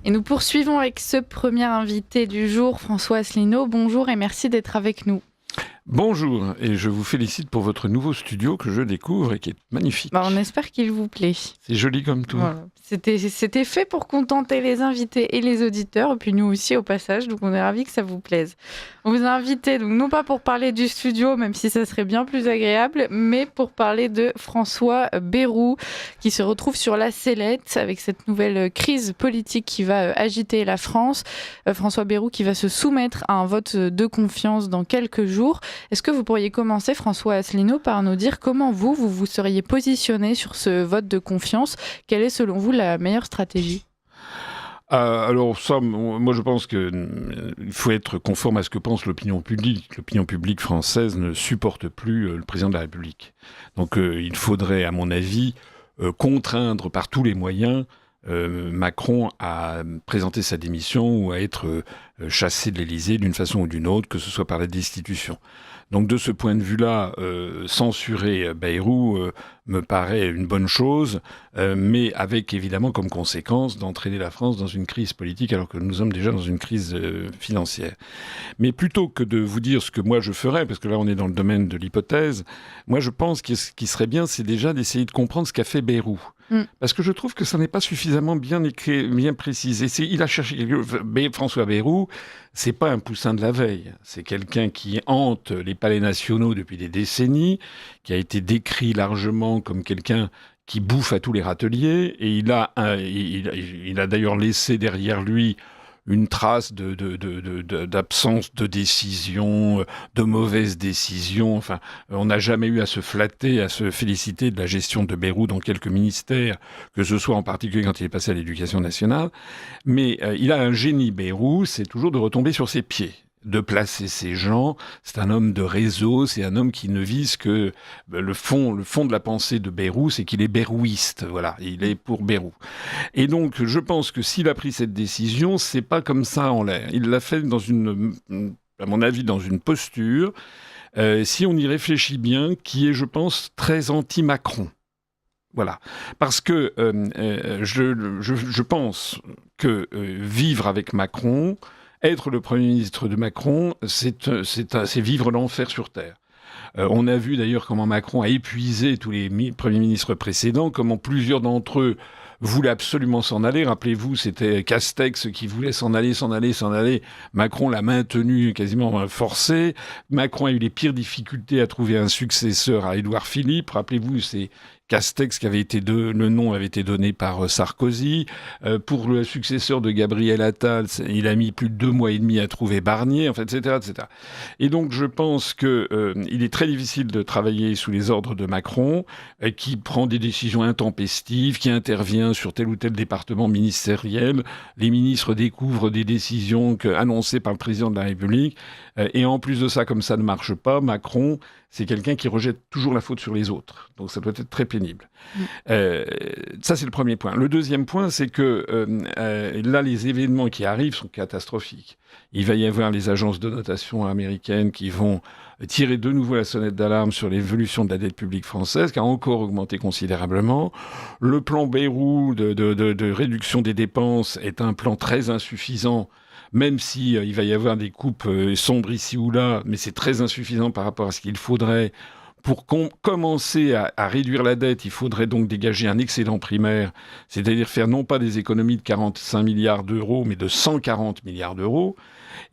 Et nous poursuivons avec ce premier invité du jour, François Asselineau. Bonjour et merci d'être avec nous. Bonjour, et je vous félicite pour votre nouveau studio que je découvre et qui est magnifique. On espère qu'il vous plaît. C'est joli comme tout. Voilà. C'était fait pour contenter les invités et les auditeurs, et puis nous aussi au passage, donc on est ravis que ça vous plaise. On vous a invité, donc non pas pour parler du studio, même si ça serait bien plus agréable, mais pour parler de François Bayrou, qui se retrouve sur la sellette avec cette nouvelle crise politique qui va agiter la France. François Bayrou qui va se soumettre à un vote de confiance dans quelques jours. Est-ce que vous pourriez commencer, François Asselineau, par nous dire comment vous seriez positionné sur ce vote de confiance? Quelle est selon vous la meilleure stratégie? Alors ça, moi je pense qu'il faut être conforme à ce que pense l'opinion publique. L'opinion publique française ne supporte plus le président de la République. Donc il faudrait, à mon avis, contraindre par tous les moyens Macron à présenter sa démission ou à être chassé de l'Élysée d'une façon ou d'une autre, que ce soit par la destitution. Donc de ce point de vue-là, censurer Bayrou me paraît une bonne chose, mais avec évidemment comme conséquence d'entraîner la France dans une crise politique alors que nous sommes déjà dans une crise financière. Mais plutôt que de vous dire ce que moi je ferais, parce que là on est dans le domaine de l'hypothèse, moi je pense que ce qui serait bien, c'est déjà d'essayer de comprendre ce qu'a fait Bayrou. Parce que je trouve que ça n'est pas suffisamment bien écrit, bien précisé. Il a cherché François Bayrou, c'est pas un poussin de la veille. C'est quelqu'un qui hante les palais nationaux depuis des décennies, qui a été décrit largement comme quelqu'un qui bouffe à tous les râteliers, et il a d'ailleurs laissé derrière lui une trace d'absence de décision, de mauvaise décision. Enfin, on n'a jamais eu à se flatter, à se féliciter de la gestion de Bayrou dans quelques ministères, que ce soit en particulier quand il est passé à l'éducation nationale. Mais il a un génie, Bayrou, c'est toujours de retomber sur ses pieds, de placer ses gens. C'est un homme de réseau, c'est un homme qui ne vise que le fond de la pensée de Bayrou, c'est qu'il est bayrouiste. Voilà, il est pour Bayrou. Et donc, je pense que s'il a pris cette décision, c'est pas comme ça en l'air. Il l'a fait à mon avis, dans une posture, si on y réfléchit bien, qui est, je pense, très anti-Macron. Voilà. Parce que je pense que vivre avec Macron, être le Premier ministre de Macron, c'est vivre l'enfer sur Terre. On a vu d'ailleurs comment Macron a épuisé tous les premiers ministres précédents, comment plusieurs d'entre eux voulaient absolument s'en aller. Rappelez-vous, c'était Castex qui voulait s'en aller. Macron l'a maintenu quasiment forcé. Macron a eu les pires difficultés à trouver un successeur à Édouard Philippe. Rappelez-vous, c'est Castex le nom avait été donné par Sarkozy. Pour le successeur de Gabriel Attal, il a mis plus de 2 mois et demi à trouver Barnier, enfin, etc., etc. Et donc, je pense qu'il est très difficile de travailler sous les ordres de Macron, qui prend des décisions intempestives, qui intervient sur tel ou tel département ministériel. Les ministres découvrent des décisions annoncées par le président de la République. Et en plus de ça, comme ça ne marche pas, Macron, c'est quelqu'un qui rejette toujours la faute sur les autres. Donc ça doit être très pénible. Ça, c'est le premier point. Le deuxième point, c'est que là, les événements qui arrivent sont catastrophiques. Il va y avoir les agences de notation américaines qui vont tirer de nouveau la sonnette d'alarme sur l'évolution de la dette publique française, qui a encore augmenté considérablement. Le plan Bayrou de réduction des dépenses est un plan très insuffisant, même si il va y avoir des coupes sombres ici ou là, mais c'est très insuffisant par rapport à ce qu'il faudrait. Pour commencer à réduire la dette, il faudrait donc dégager un excédent primaire, c'est-à-dire faire non pas des économies de 45 milliards d'euros, mais de 140 milliards d'euros.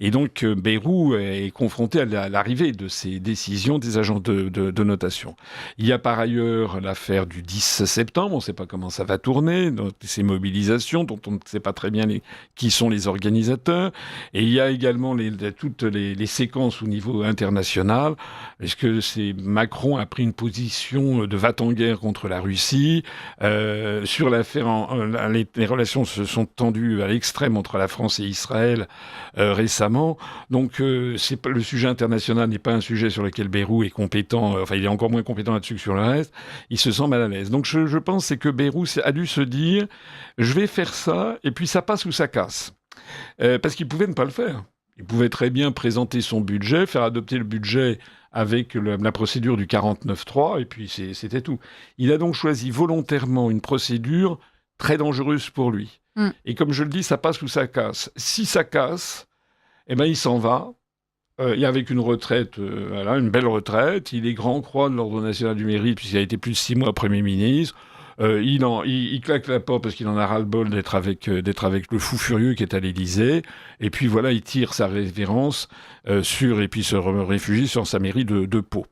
Et donc, Bayrou est confronté à l'arrivée de ces décisions des agents de notation. Il y a par ailleurs l'affaire du 10 septembre, on ne sait pas comment ça va tourner, donc ces mobilisations dont on ne sait pas très bien qui sont les organisateurs. Et il y a également toutes les séquences au niveau international. Est-ce que Macron a pris une position de va-t-en-guerre contre la Russie sur l'affaire, les relations se sont tendues à l'extrême entre la France et Israël récemment. Donc, le sujet international n'est pas un sujet sur lequel Bayrou est compétent. Enfin, il est encore moins compétent là-dessus que sur le reste. Il se sent mal à l'aise. Donc, je pense que Bayrou a dû se dire, je vais faire ça, et puis ça passe ou ça casse. Parce qu'il pouvait ne pas le faire. Il pouvait très bien présenter son budget, faire adopter le budget avec la procédure du 49.3, et puis c'était tout. Il a donc choisi volontairement une procédure très dangereuse pour lui. Et comme je le dis, ça passe ou ça casse. Si ça casse, eh ben, il s'en va. Et avec une retraite, une belle retraite. Il est grand croix de l'Ordre national du mérite, puisqu'il a été plus de 6 mois Premier ministre. Il claque la porte parce qu'il en a ras-le-bol d'être avec le fou furieux qui est à l'Élysée. Et puis voilà, il tire sa révérence et puis se réfugie sur sa mairie de Pau.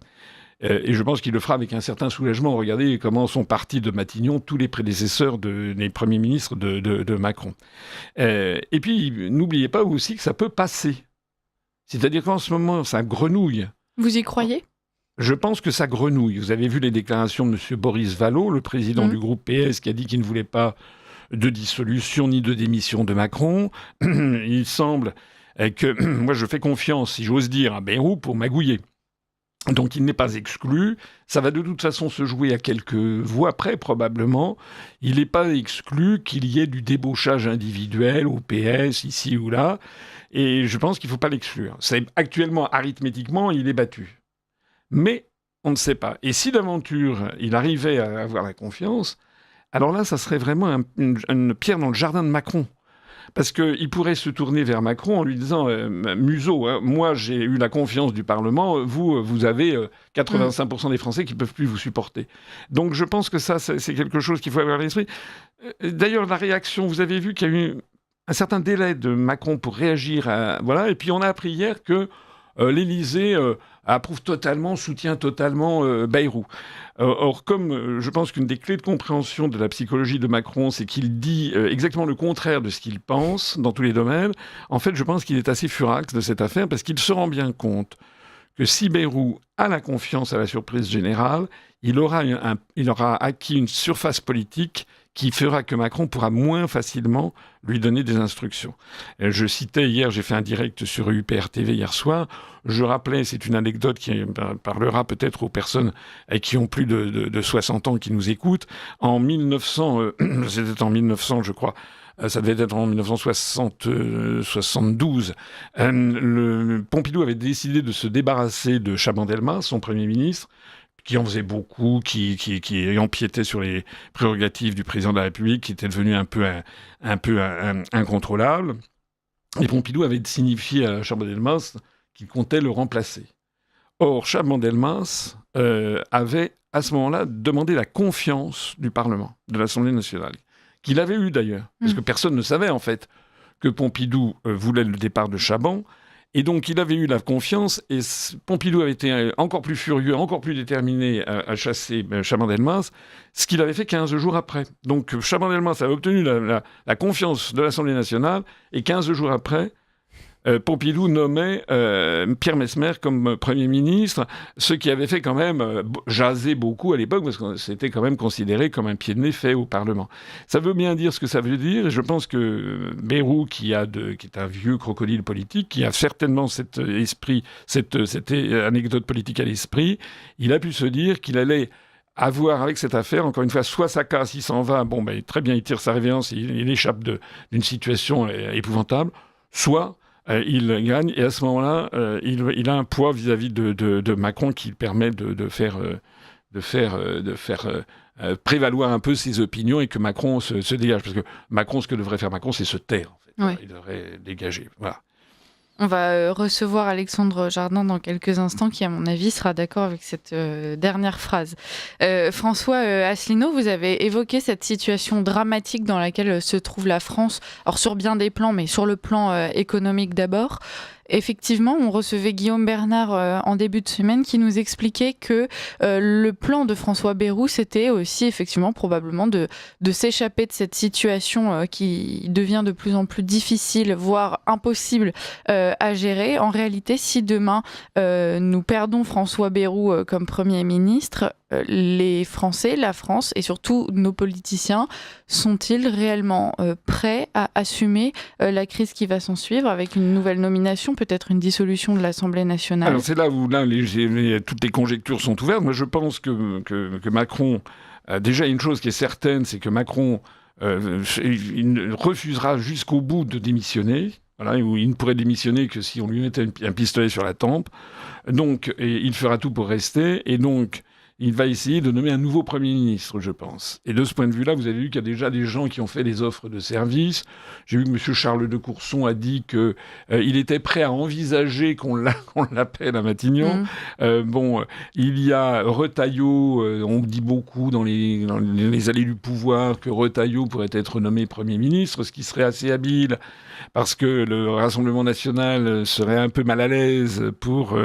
Et je pense qu'il le fera avec un certain soulagement. Regardez comment sont partis de Matignon tous les prédécesseurs des premiers ministres de Macron. Et puis, n'oubliez pas aussi que ça peut passer. C'est-à-dire qu'en ce moment, ça grenouille. Vous y croyez ? Je pense que ça grenouille. Vous avez vu les déclarations de M. Boris Vallaud, le président du groupe PS, qui a dit qu'il ne voulait pas de dissolution ni de démission de Macron. Il semble que, moi je fais confiance, si j'ose dire, à Bayrou pour magouiller. Donc il n'est pas exclu. Ça va de toute façon se jouer à quelques voix près, probablement. Il n'est pas exclu qu'il y ait du débauchage individuel au PS, ici ou là. Et je pense qu'il ne faut pas l'exclure. Actuellement, arithmétiquement, il est battu. Mais on ne sait pas. Et si d'aventure, il arrivait à avoir la confiance, alors là, ça serait vraiment une pierre dans le jardin de Macron. Parce qu'il pourrait se tourner vers Macron en lui disant Museau, hein, moi j'ai eu la confiance du Parlement, vous avez 85% des Français qui ne peuvent plus vous supporter. Donc je pense que ça, c'est quelque chose qu'il faut avoir à l'esprit. D'ailleurs, la réaction, vous avez vu qu'il y a eu un certain délai de Macron pour réagir. Voilà, et puis on a appris hier que l'Élysée approuve totalement, soutient totalement Bayrou. Or, comme je pense qu'une des clés de compréhension de la psychologie de Macron, c'est qu'il dit exactement le contraire de ce qu'il pense dans tous les domaines, en fait, je pense qu'il est assez furax de cette affaire parce qu'il se rend bien compte que si Bayrou a la confiance à la surprise générale, il aura acquis une surface politique qui fera que Macron pourra moins facilement lui donner des instructions. Je citais hier, j'ai fait un direct sur UPR TV hier soir, je rappelais, c'est une anecdote qui parlera peut-être aux personnes qui ont plus de 60 ans qui nous écoutent, c'était en 1900 je crois, ça devait être en 1972, Pompidou avait décidé de se débarrasser de Chaban-Delmas, son Premier ministre, qui en faisait beaucoup, qui empiétait sur les prérogatives du président de la République, qui était devenu un peu incontrôlable. Et Pompidou avait signifié à Chaban-Delmas qu'il comptait le remplacer. Or, Chaban-Delmas avait, à ce moment-là, demandé la confiance du Parlement, de l'Assemblée nationale, qu'il avait eu d'ailleurs, parce que personne ne savait, en fait, que Pompidou voulait le départ de Chaban. Et donc, il avait eu la confiance, et Pompidou avait été encore plus furieux, encore plus déterminé à chasser Chaban-Delmas, ce qu'il avait fait 15 jours après. Donc, Chaban-Delmas avait obtenu la confiance de l'Assemblée nationale, et 15 jours après, Pompidou nommait Pierre Messmer comme Premier ministre, ce qui avait fait quand même jaser beaucoup à l'époque, parce que c'était quand même considéré comme un pied de nez fait au Parlement. Ça veut bien dire ce que ça veut dire, et je pense que Bayrou, qui est un vieux crocodile politique, qui a certainement cette anecdote politique à l'esprit, il a pu se dire qu'il allait avoir avec cette affaire, encore une fois, soit ça casse, il s'en va, très bien, il tire sa révérence, il échappe d'une situation épouvantable, soit il gagne, et à ce moment-là, il a un poids vis-à-vis de Macron qui permet de faire prévaloir un peu ses opinions et que Macron se dégage. Parce que Macron, ce que devrait faire Macron, c'est se taire, en fait. Oui. Il devrait dégager. Voilà. On va recevoir Alexandre Jardin dans quelques instants, qui, à mon avis, sera d'accord avec cette dernière phrase. François Asselineau, vous avez évoqué cette situation dramatique dans laquelle se trouve la France, alors sur bien des plans, mais sur le plan économique d'abord. Effectivement, on recevait Guillaume Bernard en début de semaine qui nous expliquait que le plan de François Bayrou, c'était aussi effectivement probablement de s'échapper de cette situation qui devient de plus en plus difficile, voire impossible à gérer. En réalité, si demain nous perdons François Bayrou comme Premier ministre, les Français, la France et surtout nos politiciens sont-ils réellement prêts à assumer la crise qui va s'en suivre avec une nouvelle nomination, peut-être une dissolution de l'Assemblée nationale? Alors c'est là où toutes les conjectures sont ouvertes. Moi je pense que Macron, déjà une chose qui est certaine, c'est que Macron il refusera jusqu'au bout de démissionner. Voilà, il ne pourrait démissionner que si on lui mettait un pistolet sur la tempe. Donc, il fera tout pour rester. Et donc, il va essayer de nommer un nouveau Premier ministre, je pense. Et de ce point de vue-là, vous avez vu qu'il y a déjà des gens qui ont fait des offres de services. J'ai vu que M. Charles de Courson a dit qu'il était prêt à envisager qu'on l'appelle à Matignon. Il y a Retailleau, on dit beaucoup dans les allées du pouvoir que Retailleau pourrait être nommé Premier ministre, ce qui serait assez habile, parce que le Rassemblement national serait un peu mal à l'aise pour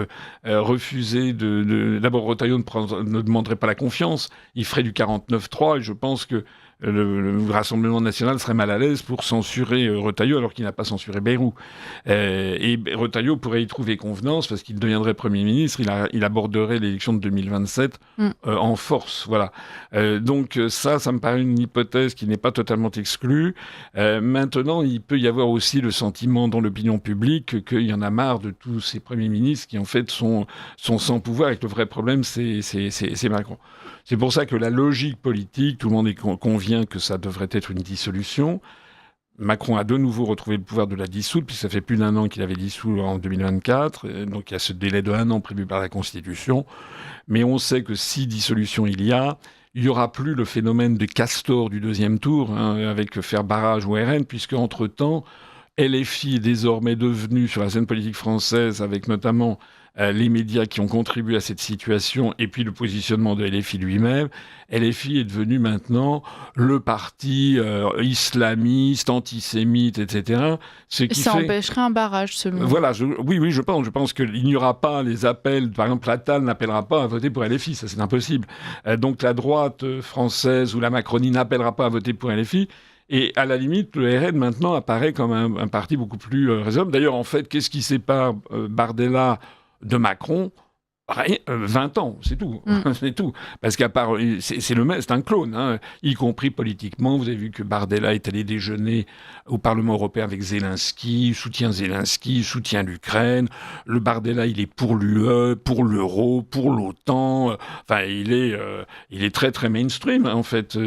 refuser d'abord Retailleau ne demanderait pas la confiance, il ferait du 49-3, et je pense que le Rassemblement national serait mal à l'aise pour censurer Retailleau alors qu'il n'a pas censuré Bayrou. Et Retailleau pourrait y trouver convenance parce qu'il deviendrait Premier ministre, il aborderait l'élection de 2027 en force. Voilà. Donc ça me paraît une hypothèse qui n'est pas totalement exclue. Maintenant, il peut y avoir aussi le sentiment dans l'opinion publique qu'il y en a marre de tous ces premiers ministres qui en fait sont sans pouvoir et que le vrai problème c'est Macron. C'est pour ça que la logique politique, tout le monde convient que ça devrait être une dissolution. Macron a de nouveau retrouvé le pouvoir de la dissoudre, puisque ça fait plus d'1 an qu'il avait dissous en 2024. Donc il y a ce délai de 1 an prévu par la Constitution. Mais on sait que si dissolution il y aura plus le phénomène de castor du deuxième tour, avec faire barrage au RN, puisque entre-temps, LFI est désormais devenu sur la scène politique française, avec notamment les médias qui ont contribué à cette situation, et puis le positionnement de LFI lui-même. LFI est devenu maintenant le parti islamiste, antisémite, etc. Ça empêcherait un barrage, selon vous. Voilà, oui, je pense. Je pense qu'il n'y aura pas les appels. Par exemple, Attal n'appellera pas à voter pour LFI, ça c'est impossible. Donc la droite française ou la Macronie n'appellera pas à voter pour LFI. Et à la limite, le RN maintenant apparaît comme un parti beaucoup plus raisonnable. D'ailleurs, en fait, qu'est-ce qui sépare Bardella de Macron? 20 ans, c'est tout. C'est tout. Parce qu'à part, c'est un clone, y compris politiquement. Vous avez vu que Bardella est allé déjeuner au Parlement européen avec Zelensky, soutient l'Ukraine. Le Bardella, il est pour l'UE, pour l'euro, pour l'OTAN. Enfin, il est très très mainstream, en fait.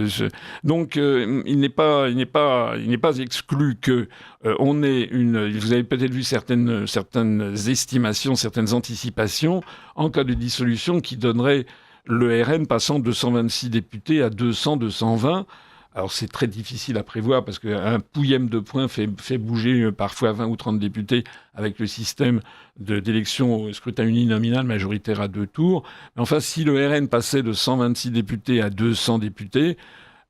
Donc, il n'est pas exclu que on ait vous avez peut-être vu certaines estimations, certaines anticipations en cas de dissolution qui donnerait le RN passant de 126 députés à 200, 220. Alors c'est très difficile à prévoir parce qu'un pouillème de points fait bouger parfois 20 ou 30 députés avec le système d'élection au scrutin uninominal majoritaire à 2 tours. Mais enfin, si le RN passait de 126 députés à 200 députés,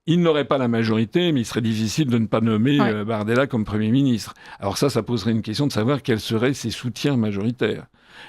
il n'aurait pas la majorité, mais il serait difficile de ne pas nommer Bardella comme Premier ministre. Alors ça poserait une question de savoir quels seraient ses soutiens majoritaires.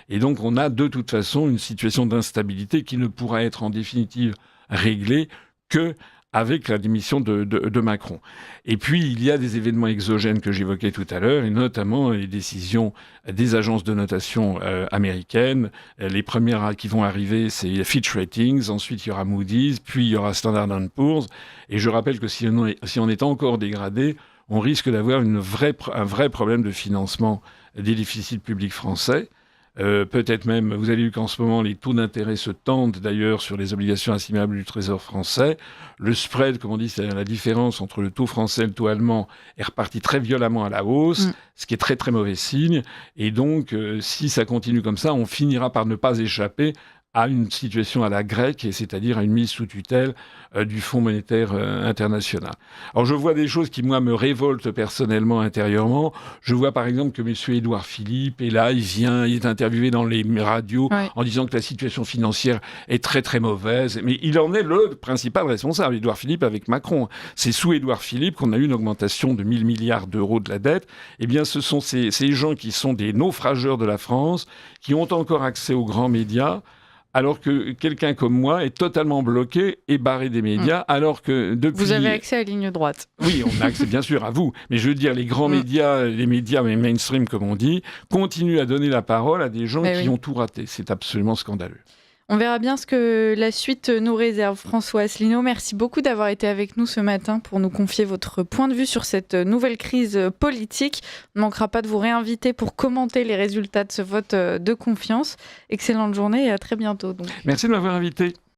Et donc on a de toute façon une situation d'instabilité qui ne pourra être en définitive réglée que avec la démission de Macron. Et puis, il y a des événements exogènes que j'évoquais tout à l'heure, et notamment les décisions des agences de notation américaines. Les premières qui vont arriver, c'est Fitch Ratings, ensuite il y aura Moody's, puis il y aura Standard & Poor's. Et je rappelle que si on est encore dégradé, on risque d'avoir un vrai problème de financement des déficits publics français. Peut-être même, vous avez vu qu'en ce moment, les taux d'intérêt se tendent d'ailleurs sur les obligations assimilables du Trésor français. Le spread, comme on dit, c'est la différence entre le taux français et le taux allemand, est reparti très violemment à la hausse, ce qui est très très mauvais signe. Et donc, si ça continue comme ça, on finira par ne pas échapper à une situation à la grecque, c'est-à-dire à une mise sous tutelle du Fonds monétaire international. Alors je vois des choses qui, moi, me révoltent personnellement, intérieurement. Je vois par exemple que M. Édouard Philippe est là, il est interviewé dans les radios en disant que la situation financière est très très mauvaise, mais il en est le principal responsable, Édouard Philippe, avec Macron. C'est sous Édouard Philippe qu'on a eu une augmentation de 1 000 milliards d'euros de la dette. Eh bien, ce sont ces gens qui sont des naufrageurs de la France, qui ont encore accès aux grands médias, alors que quelqu'un comme moi est totalement bloqué et barré des médias, alors que depuis... Vous avez accès à la ligne droite. Oui, on a accès bien sûr à vous, mais je veux dire, les grands médias, les médias mainstream comme on dit, continuent à donner la parole à des gens qui ont tout raté. C'est absolument scandaleux. On verra bien ce que la suite nous réserve. François Asselineau, merci beaucoup d'avoir été avec nous ce matin pour nous confier votre point de vue sur cette nouvelle crise politique. On ne manquera pas de vous réinviter pour commenter les résultats de ce vote de confiance. Excellente journée et à très bientôt. Merci de m'avoir invité.